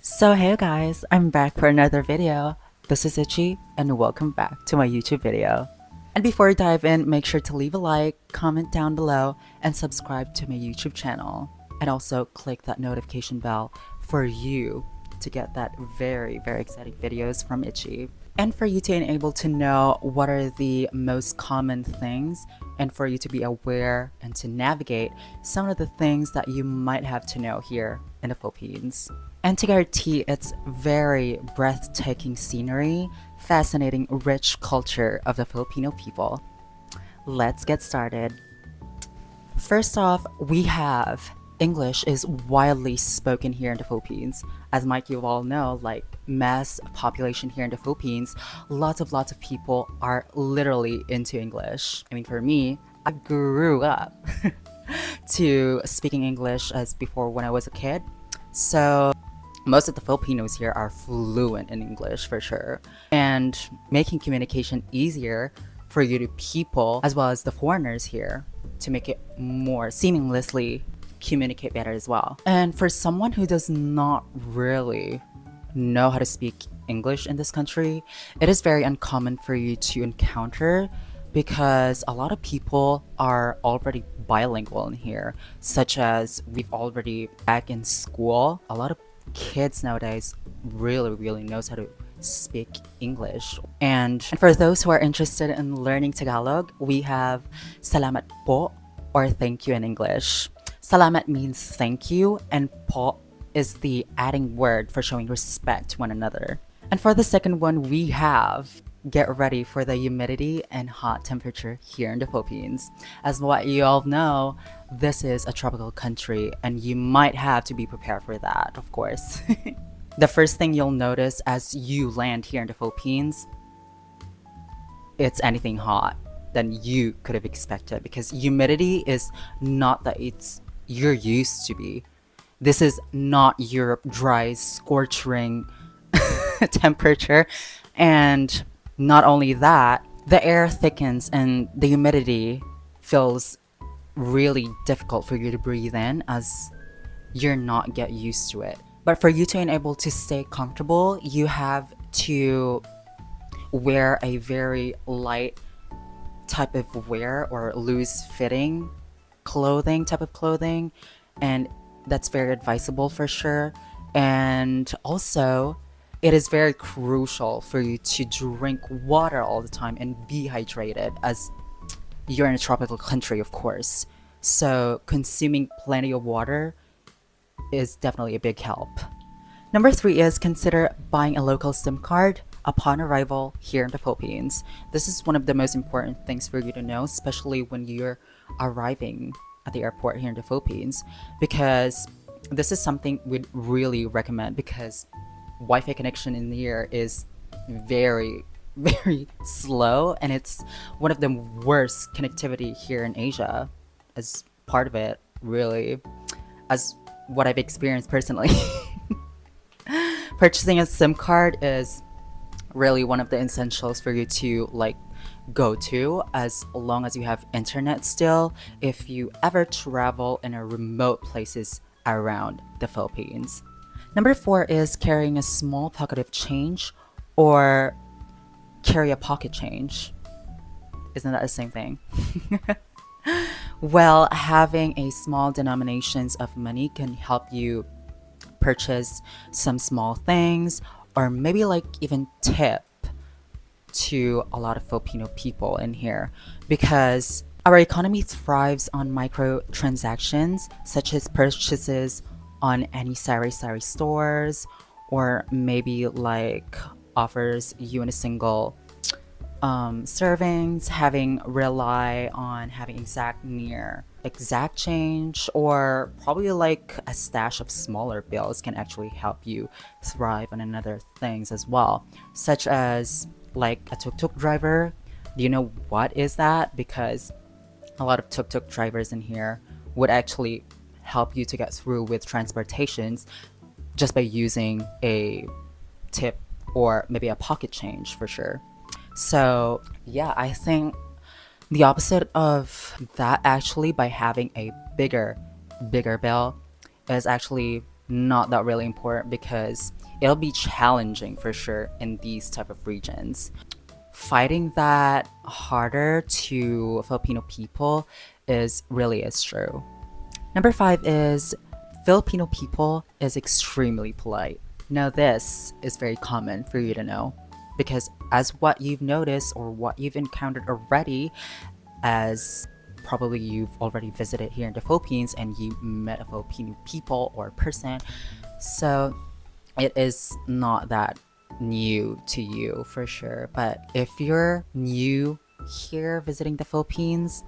So hey guys, I'm back for another video. This is Itchy and welcome back to my YouTube video. And before I dive in, make sure to leave a like, comment down below, and subscribe to my YouTube channel. And also click that notification bell for you to get that very exciting videos from Itchy. And for you to enable to know what are the most common things and for you to be aware and to navigate some of the things that you might have to know here in the Philippines. And to guarantee its very breathtaking scenery, fascinating rich culture of the Filipino people. Let's get started. First off, we have English is widely spoken here in the Philippines. As might you all know, like mass population here in the Philippines, lots of people are literally into English. I mean, for me, I grew up to speaking English as before when I was a kid. So most of the Filipinos here are fluent in English for sure. And making communication easier for you to people as well as the foreigners here to make it more seamlessly communicate better as well. And for someone who does not really know how to speak English in this country, it is very uncommon for you to encounter because a lot of people are already bilingual in here, such as we've already back in school. A lot of kids nowadays really knows how to speak English. And for those who are interested in learning Tagalog, we have salamat po or thank you in English. Salamat means thank you, and po is the adding word for showing respect to one another. And for the second one, we have get ready for the humidity and hot temperature here in the Philippines. As what you all know, this is a tropical country and you might have to be prepared for that, of course. The first thing you'll notice as you land here in the Philippines, it's anything hot than you could have expected because humidity is not that you're used to be. This is not Europe dry, scorching temperature. And not only that, the air thickens and the humidity feels really difficult for you to breathe in as you're not get used to it. But for you to enable to stay comfortable, you have to wear a very light type of wear or loose fitting type of clothing, and that's very advisable for sure. And also it is very crucial for you to drink water all the time and be hydrated as you're in a tropical country, of course. So consuming plenty of water is definitely a big help. Number 3 is consider buying a local SIM card upon arrival here in the Philippines. This is one of the most important things for you to know, especially when you're arriving at the airport here in the Philippines, because this is something we'd really recommend because Wi-Fi connection in here is very slow, and it's one of the worst connectivity here in Asia as part of it, really, as what I've experienced personally. Purchasing a SIM card is really one of the essentials for you to go to as long as you have internet still if you ever travel in a remote places around the Philippines. Number 4 is carrying a small pocket of change or carry a pocket change. Isn't that the same thing? Well, having a small denominations of money can help you purchase some small things or maybe even tip to a lot of Filipino people in here because our economy thrives on micro transactions such as purchases on any sari-sari stores or maybe offers you in a single servings, having rely on having exact change, or probably a stash of smaller bills can actually help you thrive on another things as well, such as a tuk-tuk driver. Do you know what is that? Because a lot of tuk-tuk drivers in here would actually help you to get through with transportations just by using a tip or maybe a pocket change for sure. So yeah, I think the opposite of that actually by having a bigger bill is actually not that really important because it'll be challenging for sure in these type of regions. Fighting that harder to Filipino people is true. Number 5 is Filipino people is extremely polite. Now this is very common for you to know because as what you've noticed or what you've encountered already, as probably you've already visited here in the Philippines and you met a Filipino people or person, so it is not that new to you for sure. But if you're new here visiting the Philippines,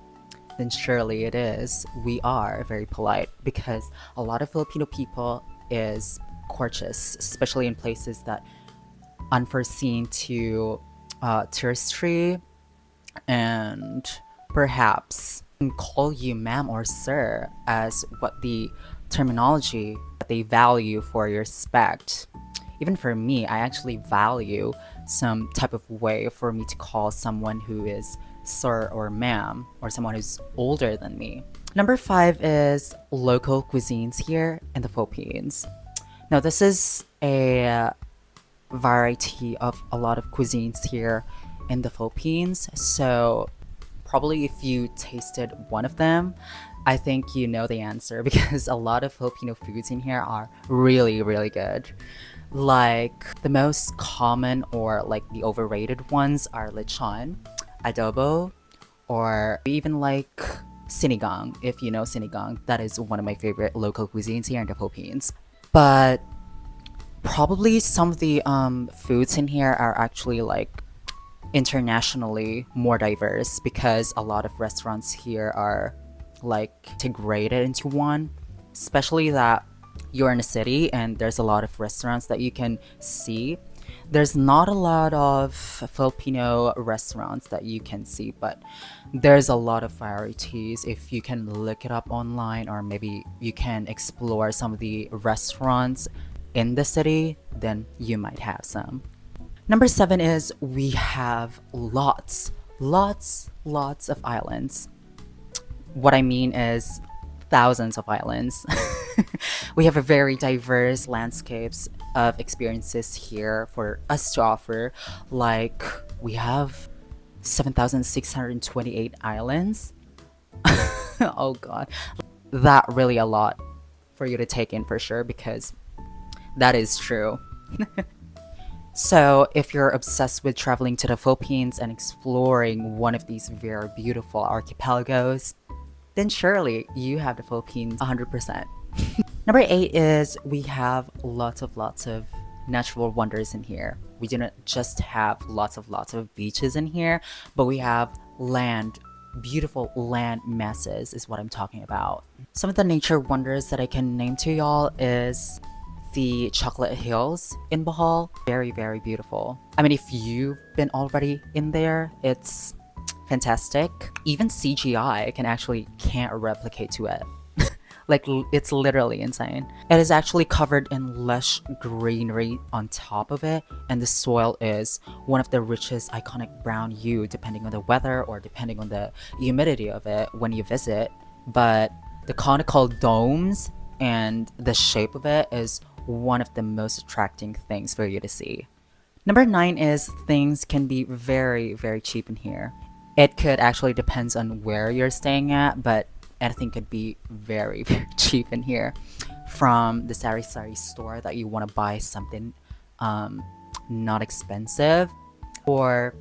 then surely it is. We are very polite because a lot of Filipino people is courteous, especially in places that unforeseen to touristry, and perhaps call you ma'am or sir as what the terminology that they value for your respect. Even for me, I actually value some type of way for me to call someone who is sir or ma'am or someone who's older than me. Number 5 is local cuisines here in the Philippines. Now, this is a variety of a lot of cuisines here in the Philippines. So, probably if you tasted one of them, I think you know the answer because a lot of Filipino foods in here are really, really good. Like the most common or like the overrated ones are lechon, adobo, or even like sinigang. If you know sinigang, that is one of my favorite local cuisines here in the Philippines. But probably some of the foods in here are actually like internationally more diverse because a lot of restaurants here are like integrated into one, especially that you're in a city and there's a lot of restaurants that you can see. There's not a lot of Filipino restaurants that you can see, but there's a lot of varieties. If you can look it up online, or maybe you can explore some of the restaurants in the city, then you might have some. Number 7 is we have lots of islands. What I mean is thousands of islands. We have a very diverse landscapes of experiences here for us to offer. Like we have 7,628 islands. Oh god. That really a lot for you to take in for sure because that is true. So, if you're obsessed with traveling to the Philippines and exploring one of these very beautiful archipelagos, then surely you have the Philippines 100%. Number 8 is we have lots of natural wonders in here. We do not just have lots of beaches in here, but we have land, beautiful land masses is what I'm talking about. Some of the nature wonders that I can name to y'all is the Chocolate Hills in Bohol. Very, very beautiful. I mean, if you've been already in there, it's fantastic. Even CGI can't replicate to it. Like, it's literally insane. It is actually covered in lush greenery on top of it, and the soil is one of the richest iconic brown hue depending on the weather or depending on the humidity of it when you visit. But the conical domes and the shape of it is one of the most attracting things for you to see. Number 9 is things can be very, very cheap in here. It could actually depends on where you're staying at, but anything could be very, very cheap in here. From the sari-sari store that you want to buy something not expensive, or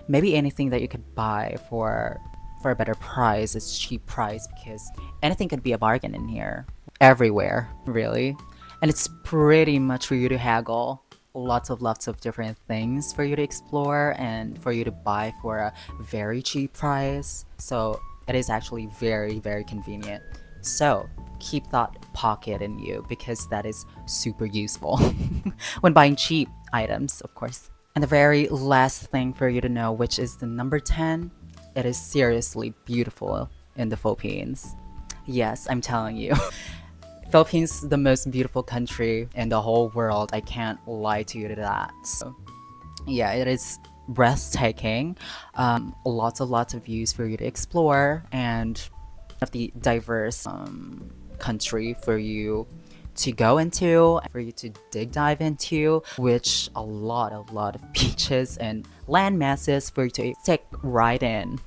maybe anything that you could buy for a better price. It's cheap price because anything could be a bargain in here. Everywhere, really. And it's pretty much for you to haggle lots of different things for you to explore and for you to buy for a very cheap price. So it is actually very, very convenient. So keep that pocket in you because that is super useful when buying cheap items, of course. And the very last thing for you to know, which is the number 10, it is seriously beautiful in the Philippines. Yes, I'm telling you. Philippines is the most beautiful country in the whole world. I can't lie to you to that. So, yeah, it is breathtaking. Lots of views for you to explore and of the diverse country for you to go into, for you to dive into, which a lot of beaches and land masses for you to take right in.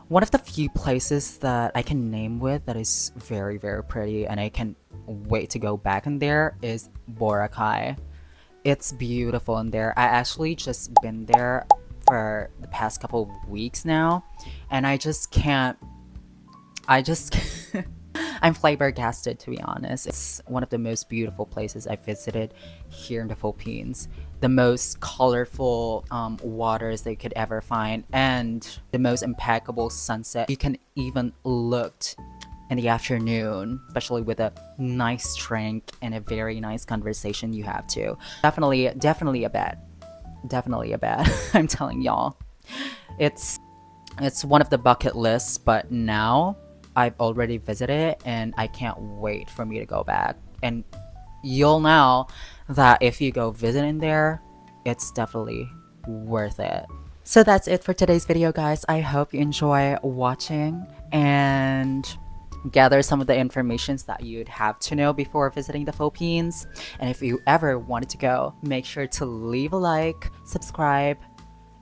One of the few places that I can name with that is very pretty and I can wait to go back in there is Boracay. It's beautiful in there. I actually just been there for the past couple of weeks now, and I just I'm flabbergasted, to be honest. It's one of the most beautiful places I've visited here in the Philippines. The most colorful waters that you could ever find, and the most impeccable sunset. You can even look in the afternoon, especially with a nice drink and a very nice conversation you have to. Definitely a bet. Definitely a bet. I'm telling y'all. It's it's one of the bucket lists, but now I've already visited and I can't wait for me to go back. And you'll know that if you go visiting there, it's definitely worth it. So that's it for today's video, guys. I hope you enjoy watching and gather some of the informations that you'd have to know before visiting the Philippines. And if you ever wanted to go, make sure to leave a like, subscribe,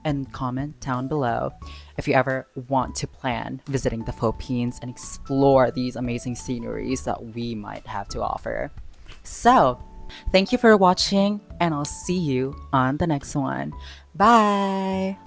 and comment down below if you ever want to plan visiting the Philippines and explore these amazing sceneries that we might have to offer. So, thank you for watching, and I'll see you on the next one. Bye!